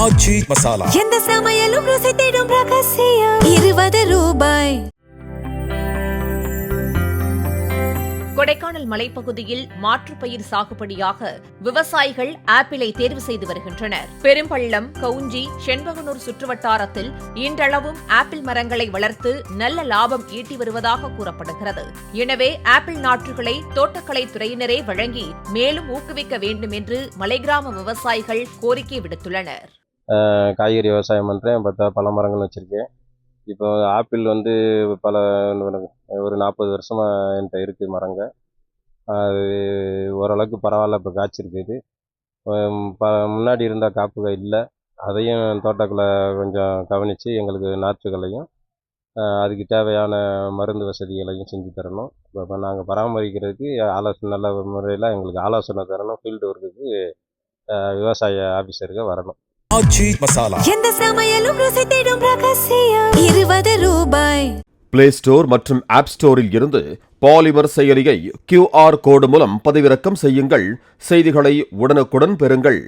ஆச்சி மசாலா. எந்த சமையலும் ருசி தேடும் ரகசியம். 20 ரூபாய். கொடைக்கானல் மலைப்பகுதியில் மாற்றுப்பயிர் சாகுபடியாக விவசாயிகள் ஆப்பிளை தேர்வு செய்து வருகின்றனர். பெரும்பள்ளம், கவுஞ்சி, செண்பகனூர் சுற்றுவட்டாரத்தில் இன்றளவும் ஆப்பிள் மரங்களை வளர்த்து நல்ல லாபம் ஈட்டி வருவதாக கூறப்படுகிறது. எனவே ஆப்பிள் நாற்றுகளை தோட்டக்கலை துறையினரே வழங்கி மேலும் ஊக்குவிக்க வேண்டும் என்று மலைக்கிராம விவசாயிகள் கோரிக்கை விடுத்துள்ளனர். காய்கறி விவசாயம் பண்ணுறேன், பல மரங்கள் வச்சுருக்கேன். இப்போ ஆப்பிள் ஒரு 40 வருஷமாக என்கிட்ட இருக்குது மரங்க. அது ஓரளவுக்கு பரவாயில்ல, இப்போ காய்ச்சிருக்குது. முன்னாடி இருந்த காப்புகள் இல்லை, அதையும் தோட்டக்குள்ளே கொஞ்சம் கவனித்து எங்களுக்கு நாற்றுகளையும் அதுக்கு தேவையான மருந்து வசதிகளையும் செஞ்சு தரணும். இப்போ நாங்கள் பராமரிக்கிறதுக்கு நல்ல முறையில் எங்களுக்கு ஆலோசனை தரணும். ஃபீல்டு ஒர்க்குக்கு விவசாய ஆஃபீஸருக்கு வரணும். ஆச்சி மசாலா. எந்த சமையலும் ருசி தேடும் ரகசியம். 20 ரூபாய். பிளே ஸ்டோர் மற்றும் ஆப் ஸ்டோரில் இருந்து பாலிமர் செயலியை QR கோடு மூலம் பதிவிறக்கம் செய்யுங்கள். செய்திகளை உடனுக்குடன் பெறுங்கள்.